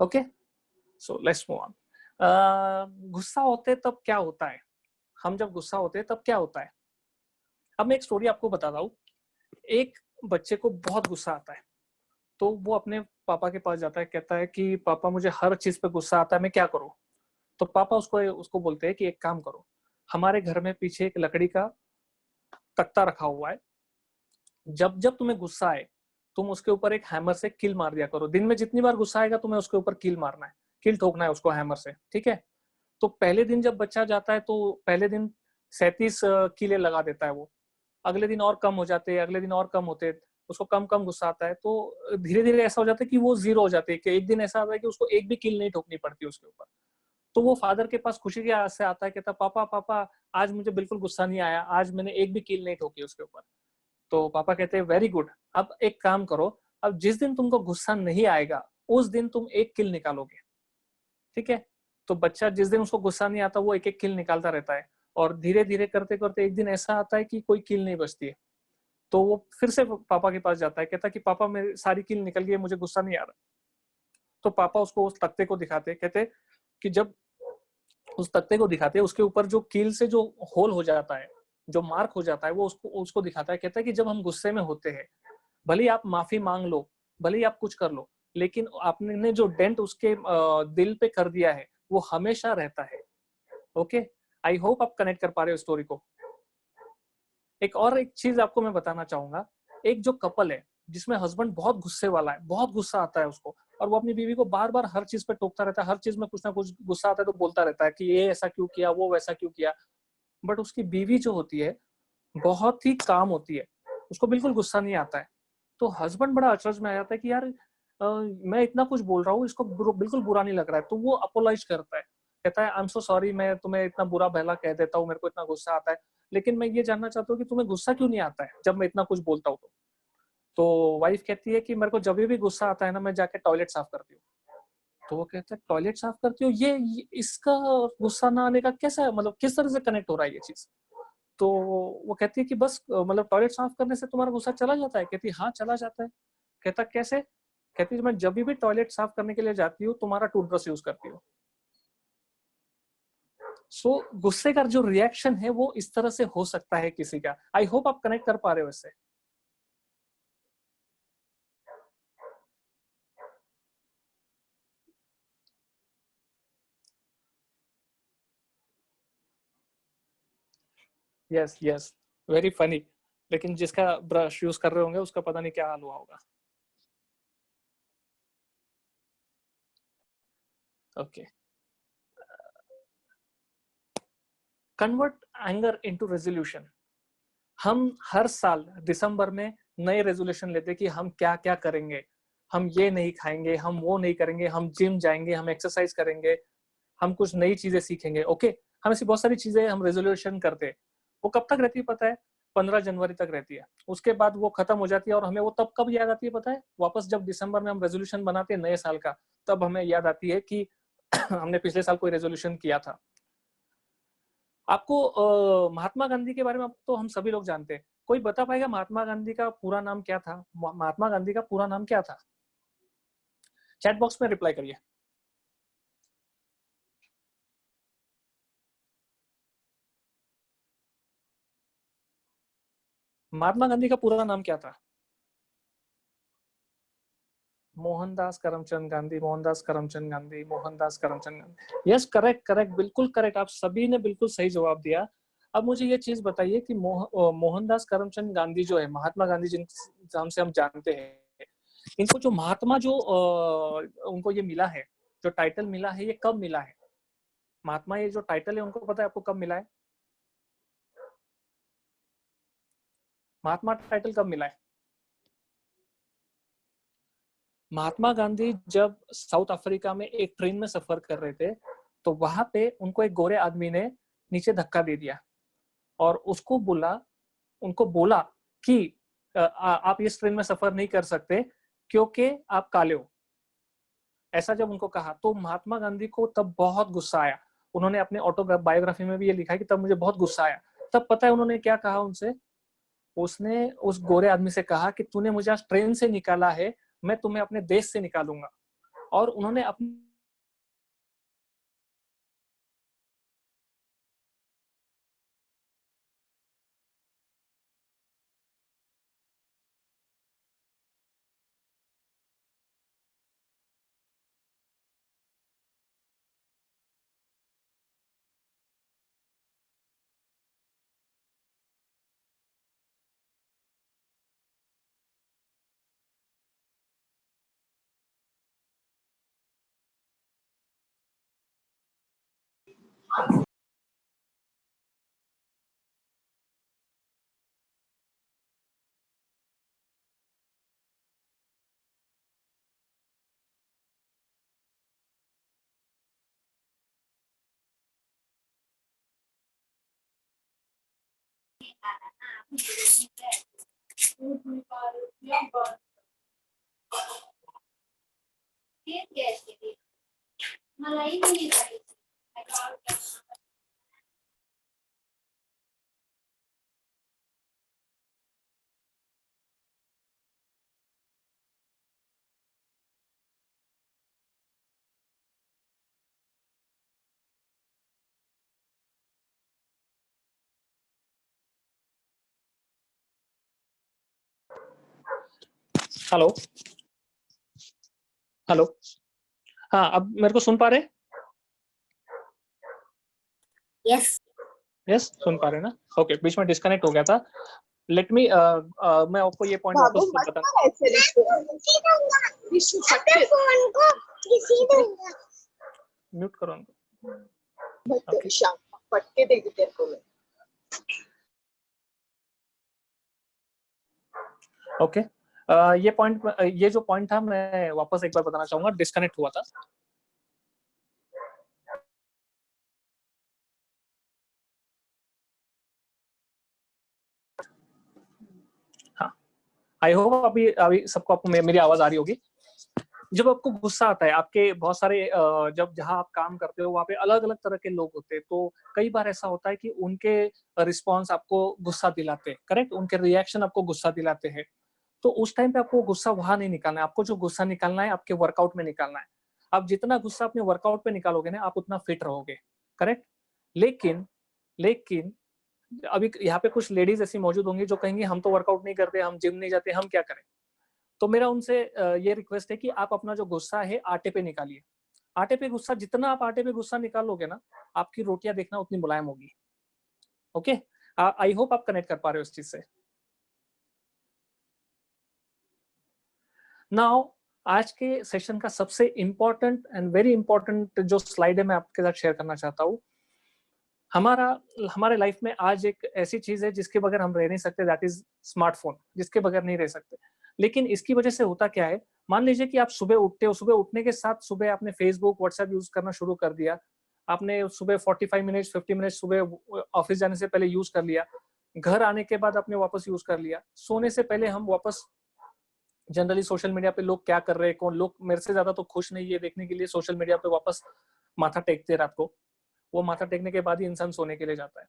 Okay, so let's move on. गुस्सा होते तब क्या होता है, हम जब गुस्सा होते हैं तब क्या होता है। अब मैं एक स्टोरी आपको बता रहा हूँ। एक बच्चे को बहुत गुस्सा आता है, तो वो अपने पापा के पास जाता है, कहता है कि पापा मुझे हर चीज पे गुस्सा आता है, मैं क्या करूं। तो पापा उसको बोलते हैं कि एक काम करो, हमारे घर में पीछे एक लकड़ी का तख्ता रखा हुआ है, जब जब तुम्हें गुस्सा आए तुम उसके ऊपर एक हैमर से कील मार दिया करो। दिन में जितनी बार गुस्सा आएगा तुम्हें उसके ऊपर कील मारना है, कील ठोकना है उसको हैमर से, ठीक है। तो पहले दिन जब बच्चा जाता है तो पहले दिन 37 कीले लगा देता है वो, अगले दिन और कम हो जाते, अगले दिन और कम होते, उसको कम कम गुस्सा आता है, तो धीरे धीरे ऐसा हो जाता है कि वो जीरो हो जाते हैं, कि एक दिन ऐसा आता है कि उसको एक भी कील नहीं ठोकनी पड़ती उसके ऊपर। तो वो फादर के पास खुशी के से आता है, कहता पापा पापा आज मुझे बिल्कुल गुस्सा नहीं आया, आज मैंने एक भी कील नहीं ठोकी उसके ऊपर। तो पापा कहते हैं वेरी गुड, अब एक काम करो, अब जिस दिन तुमको गुस्सा नहीं आएगा उस दिन तुम एक कील निकालोगे, ठीक है। तो बच्चा जिस दिन उसको गुस्सा नहीं आता वो एक एक कील निकालता रहता है, और धीरे धीरे करते करते एक दिन ऐसा आता है कि कोई कील नहीं बचती है। तो वो फिर से पापा के पास जाता है, कहता कि पापा मेरी सारी कील निकल गई है, मुझे गुस्सा नहीं आ रहा। तो पापा उसको उस तख्ते को दिखाते, कहते कि जब उस तख्ते को दिखाते हैं उसके ऊपर जो कील से जो होल हो जाता है, जो मार्क हो जाता है, वो उसको उसको दिखाता है। कहता है कि जब हम गुस्से में होते हैं, भले ही आप माफी मांग लो, भले ही आप कुछ कर लो, लेकिन आपने जो डेंट उसके दिल पे कर दिया है वो हमेशा रहता है। ओके, आई होप आप कनेक्ट कर पा रहे हो स्टोरी को। एक चीज आपको मैं बताना चाहूंगा, एक जो कपल है जिसमें हस्बैंड बहुत गुस्से वाला है, बहुत गुस्सा आता है उसको, और वो अपनी बीवी को बार बार हर चीज पे टोकता रहता है, हर चीज में कुछ ना कुछ गुस्सा आता है तो बोलता रहता है कि ये ऐसा क्यों किया, वो वैसा क्यों किया। बट उसकी बीवी जो होती है बहुत ही काम होती है, उसको बिल्कुल गुस्सा नहीं आता है। तो हस्बैंड बड़ा अचरज में आ जाता है कि यार मैं इतना कुछ बोल रहा हूँ, इसको बिल्कुल बुरा नहीं लग रहा है। तो वो अपोलाइज करता है, कहता है आई एम सो सॉरी, मैं तुम्हें इतना बुरा भला कह देता हूँ, मेरे को इतना गुस्सा आता है, लेकिन मैं ये जानना चाहता हूँ कि तुम्हें गुस्सा क्यों नहीं आता है जब मैं इतना कुछ बोलता हूँ। तो वाइफ कहती है कि मेरे को जब भी गुस्सा आता है ना, मैं जाके टॉयलेट साफ करती हूँ। तो वो कहता है टॉयलेट साफ करती हो, ये इसका गुस्सा ना आने का कैसा है, मतलब किस तरह से कनेक्ट हो रहा है ये चीज। तो वो कहती है कि बस मतलब टॉयलेट साफ करने से तुम्हारा गुस्सा चला जाता है। कहती है हाँ चला जाता है। कहता कैसे। कहती है मैं जब भी टॉयलेट साफ करने के लिए जाती हूँ तुम्हारा टूथब्रश यूज करती हूँ। सो गुस्से का जो रिएक्शन है वो इस तरह से हो सकता है किसी का। आई होप आप कनेक्ट कर पा रहे हो इससे। Yes yes, very funny. लेकिन जिसका ब्रश यूज कर रहे होंगे उसका पता नहीं क्या हाल हुआ होगा। Okay, convert anger into resolution. हम हर साल दिसंबर में नए रेजोल्यूशन लेते कि हम क्या क्या करेंगे, हम ये नहीं खाएंगे, हम वो नहीं करेंगे, हम जिम जाएंगे, हम एक्सरसाइज करेंगे, हम कुछ नई चीजें सीखेंगे। ओके, हम ऐसी बहुत सारी चीजें हम रेजोल्यूशन करते हैं। वो कब तक रहती है पता है, 15 जनवरी तक रहती है। उसके बाद वो खत्म हो जाती है, और हमें वो तब कब याद आती है पता है, वापस जब दिसंबर में हम रेजोल्यूशन बनाते हैं नए साल का, तब हमें याद आती है कि हमने पिछले साल कोई रेजोल्यूशन किया था। आपको महात्मा गांधी के बारे में तो हम सभी लोग जानते हैं, कोई बता पाएगा महात्मा गांधी का पूरा नाम क्या था। महात्मा गांधी का पूरा नाम क्या था, चैट बॉक्स में रिप्लाई करिए। महात्मा गांधी का पूरा नाम क्या था। Mohandas Karamchand Gandhi, Mohandas Karamchand Gandhi, Mohandas Karamchand Gandhi. Yes, correct correct, बिल्कुल करेक्ट, आप सभी ने बिल्कुल सही जवाब दिया। अब मुझे ये चीज बताइए कि मोहनदास करमचंद गांधी जो है, महात्मा गांधी जिन नाम से हम जानते हैं, इनको जो महात्मा जो उनको ये मिला है, जो टाइटल मिला है, ये कब मिला है। महात्मा ये जो टाइटल है उनको पता है आपको कब मिला है, महात्मा टाइटल कब मिला है। महात्मा गांधी जब साउथ अफ्रीका में एक ट्रेन में सफर कर रहे थे, तो वहां पे उनको एक गोरे आदमी ने नीचे धक्का दे दिया, और उनको बोला कि आप इस ट्रेन में सफर नहीं कर सकते क्योंकि आप काले हो। ऐसा जब उनको कहा तो महात्मा गांधी को तब बहुत गुस्सा आया। उन्होंने अपने ऑटोबायोग्राफी में भी ये लिखा है कि तब मुझे बहुत गुस्सा आया। तब पता है उन्होंने क्या कहा उनसे, उसने उस गोरे आदमी से कहा कि तूने मुझे आज ट्रेन से निकाला है, मैं तुम्हें अपने देश से निकालूंगा। और उन्होंने अपनी हेलो हेलो हाँ, अब मेरे को सुन पा रहे? यस यस, सुन पा रहे ना? ओके, बीच में डिस्कनेक्ट हो गया था। लेट मी मैं आपको ये पॉइंट बाबू वापस मत बता। कर ऐसे रिश्ते फोन को किसी दूंगा म्यूट करो उनको। मत शाम पटके देगी तेरे को मैं। ओके, ये जो पॉइंट था मैं वापस एक बार बताना चाहूंगा, डिस्कनेक्ट हुआ था। हाँ, आई होप अभी अभी सबको आपको मेरी आवाज आ रही होगी। जब आपको गुस्सा आता है, आपके बहुत सारे जब जहां आप काम करते हो वहां पे अलग अलग तरह के लोग होते हैं, तो कई बार ऐसा होता है कि उनके रिस्पॉन्स आपको गुस्सा दिलाते हैं, करेक्ट? उनके रिएक्शन आपको गुस्सा दिलाते हैं। तो उस टाइम पे आपको गुस्सा वहां नहीं निकालना है, आपको जो गुस्सा निकालना है आपके वर्कआउट में निकालना है। आप जितना गुस्सा अपने वर्कआउट पे निकालोगे ना, आप उतना फिट रहोगे, करेक्ट? लेकिन लेकिन अभी यहाँ पे कुछ लेडीज ऐसी मौजूद होंगी जो कहेंगी हम तो वर्कआउट नहीं करते, हम जिम नहीं जाते, हम क्या करें? तो मेरा उनसे ये रिक्वेस्ट है कि आप अपना जो गुस्सा है आटे पे निकालिए। आटे पे गुस्सा, जितना आप आटे पे गुस्सा निकालोगे ना, आपकी रोटियां देखना उतनी मुलायम होगी। ओके, आई होप आप कनेक्ट कर पा रहे हो इस चीज से। नाउ आज के सेशन का सबसे इंपॉर्टेंट एंड वेरी इंपॉर्टेंट जो स्लाइड है मैं आपके साथ शेयर करना चाहता हूँ। हमारे लाइफ में आज एक ऐसी चीज है जिसके बगैर हम रह नहीं सकते, दैट इज स्मार्टफोन, जिसके बगैर नहीं रह सकते। लेकिन इसकी वजह से होता क्या है, मान लीजिए कि आप सुबह उठते हो, सुबह उठने के साथ सुबह आपने फेसबुक व्हाट्सएप यूज करना शुरू कर दिया, आपने सुबह 45 मिनट 50 मिनट सुबह ऑफिस जाने से पहले यूज कर लिया, घर आने के बाद आपने वापस यूज कर लिया, सोने से पहले हम वापस जनरली सोशल मीडिया पे लोग क्या कर रहे हैं, कौन लोग मेरे से ज्यादा तो खुश नहीं है देखने के लिए सोशल मीडिया पे वापस माथा टेकते रात को, वो माथा टेकने के बाद ही इंसान सोने के लिए जाता है।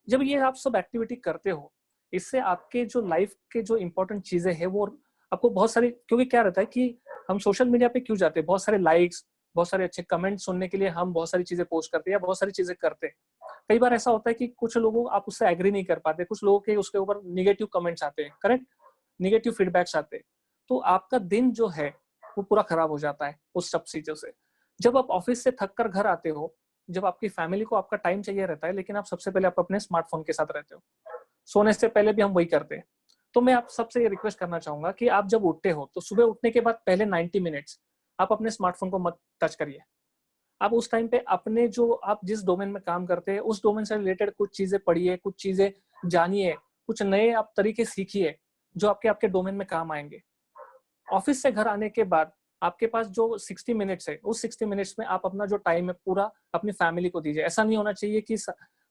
जब ये आप सब एक्टिविटी करते हो, इससे आपके जो लाइफ के जो इंपॉर्टेंट चीजें हैं वो आपको बहुत सारी, क्योंकि क्या रहता है कि हम सोशल मीडिया पे क्यों जाते हैं, बहुत सारे लाइक्स, बहुत सारे अच्छे कमेंट सुनने के लिए हम बहुत सारी चीजें पोस्ट करते हैं या बहुत सारी चीजें करते हैं। कई बार ऐसा होता है कि कुछ लोगों आप उससे एग्री नहीं कर पाते, कुछ लोगों के उसके ऊपर निगेटिव कमेंट्स आते हैं, करेक्ट? निगेटिव फीडबैक्स आते हैं, तो आपका दिन जो है वो पूरा खराब हो जाता है उस सब चीजों से। जब आप ऑफिस से थक कर घर आते हो, जब आपकी फैमिली को आपका टाइम चाहिए रहता है, लेकिन आप सबसे पहले आप अपने स्मार्टफोन के साथ रहते हो, सोने से पहले भी हम वही करते हैं। तो मैं आप सबसे ये रिक्वेस्ट करना चाहूंगा कि आप जब उठते हो तो सुबह उठने के बाद पहले 90 मिनट्स आप अपने स्मार्टफोन को मत टच करिए। आप उस टाइम पे अपने जो आप जिस डोमेन में काम करते हैं उस डोमेन से रिलेटेड कुछ चीजें पढ़िए, कुछ चीजें जानिए, कुछ नए आप तरीके सीखिए जो आपके आपके डोमेन में काम आएंगे। ऑफिस से घर आने के बाद आपके पास जो 60 मिनट्स है, उस 60 मिनट्स में आप अपना जो टाइम है पूरा अपनी फैमिली को दीजिए। ऐसा नहीं होना चाहिए कि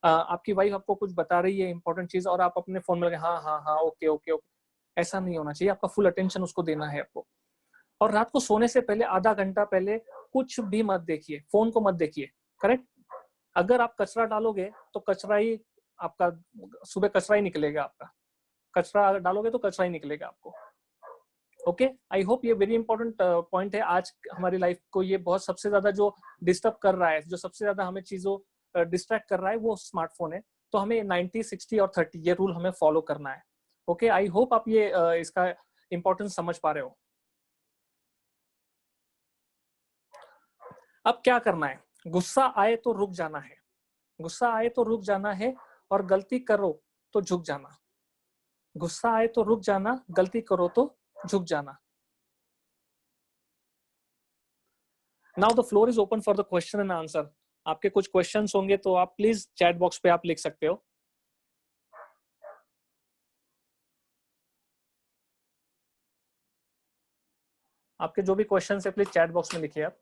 आपकी वाइफ आपको कुछ बता रही है इंपॉर्टेंट चीज और आप अपने फोन में लगे हाँ हाँ हाँ ओके ओके ओके, ऐसा नहीं होना चाहिए। आपका फुल अटेंशन उसको देना है आपको। और रात को सोने से पहले आधा घंटा पहले कुछ भी मत देखिए, फोन को मत देखिए, करेक्ट? अगर आप कचरा डालोगे तो कचरा ही आपका, सुबह कचरा ही निकलेगा आपका, कचरा डालोगे तो कचरा ही निकलेगा आपको। ओके, आई होप ये वेरी इंपॉर्टेंट पॉइंट है आज हमारी लाइफ को। ये बहुत सबसे ज्यादा जो डिस्टर्ब कर रहा है, जो सबसे ज्यादा हमें चीजों डिस्ट्रैक्ट कर रहा है, वो स्मार्टफोन है। तो हमें 90, 60 और 30 ये रूल हमें फॉलो करना है। ओके, आई होप आप ये इसका इंपॉर्टेंस समझ पा रहे हो। अब क्या करना है, गुस्सा आए तो रुक जाना है, गुस्सा आए तो रुक जाना है, और गलती करो तो झुक जाना। गुस्सा आए तो रुक जाना, गलती करो तो झुक जाना। Now the floor is open for the question and answer. आपके कुछ क्वेश्चंस होंगे तो आप प्लीज चैट बॉक्स पे आप लिख सकते हो। आपके जो भी क्वेश्चंस है प्लीज चैट बॉक्स में लिखिए आप।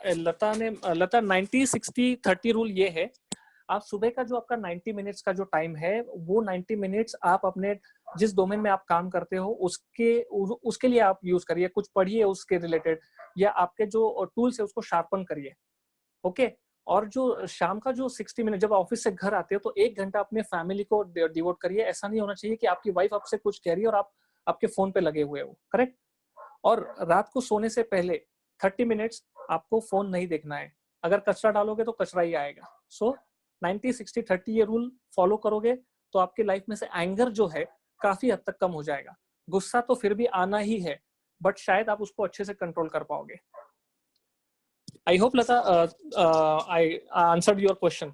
लता 90, 60, 30 रूल ये है, आप सुबह का जो आपका 90 मिनट्स का जो टाइम है, वो 90 मिनट्स आप अपने जिस डोमेन में आप काम करते हो उसके लिए आप यूज करिए। कुछ पढ़िए उसके रिलेटेड, या आपके जो टूल्स है उसको शार्पन करिए। ओके, और जो शाम का जो 60 मिनट जब ऑफिस से घर आते हो, तो 1 घंटा अपने फैमिली को डिवोट करिए। ऐसा नहीं होना चाहिए कि आपकी वाइफ आपसे कुछ कह रही है और आप आपके फोन पे लगे हुए हो। करेक्ट। और रात को सोने से पहले 30 मिनट्स आपको फोन नहीं देखना है। अगर कचरा डालोगे तो कचरा ही आएगा। सो 90, 60, 30 ये रूल फॉलो करोगे तो आपकी लाइफ में से एंगर जो है काफी हद तक कम हो जाएगा। गुस्सा तो फिर भी आना ही है, बट शायद आप उसको अच्छे से कंट्रोल कर पाओगे। I hope Lata I answered your question.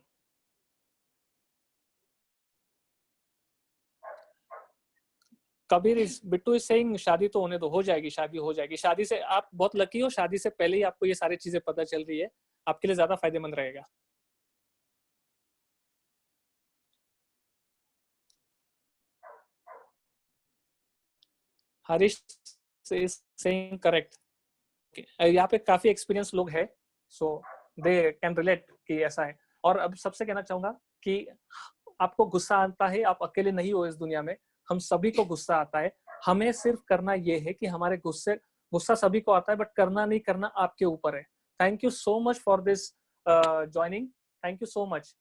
Kabir is Bittu is saying शादी तो होने दो, हो जाएगी शादी, हो जाएगी। शादी से आप बहुत लकी हो, शादी से पहले ही आपको ये सारी चीजें पता चल रही है, आपके लिए ज्यादा फायदेमंद रहेगा। Harish is saying correct. यहाँ पे काफी एक्सपीरियंस लोग हैं, सो दे कैन रिलेट कि ऐसा है। और अब सबसे कहना चाहूंगा कि आपको गुस्सा आता है, आप अकेले नहीं हो इस दुनिया में, हम सभी को गुस्सा आता है। हमें सिर्फ करना ये है कि हमारे गुस्सा सभी को आता है, बट करना नहीं करना आपके ऊपर है। Thank you so much for this joining, thank you so much.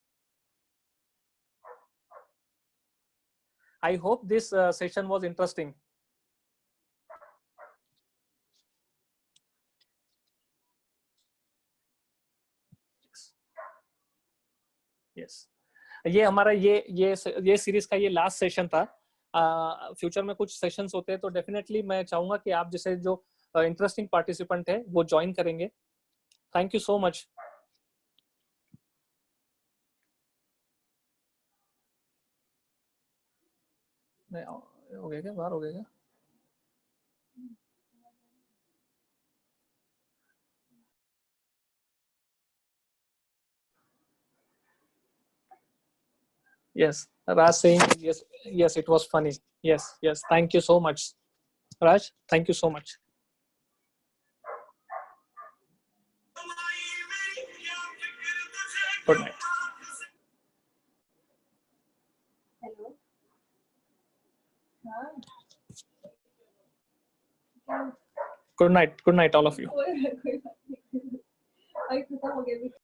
I hope this session was interesting. Yes, ये हमारा ये सीरीज का ये लास्ट सेशन था। फ्यूचर में कुछ सेशंस होते हैं तो डेफिनेटली मैं चाहूंगा कि आप जैसे जो इंटरेस्टिंग पार्टिसिपेंट है वो ज्वाइन करेंगे। Thank you so much. हो गया क्या, बाहर हो गया क्या? Yes, Raj saying yes, yes, it was funny. Yes, yes, thank you so much, Raj. Thank you so much. Good night. Good night. Good night, all of you.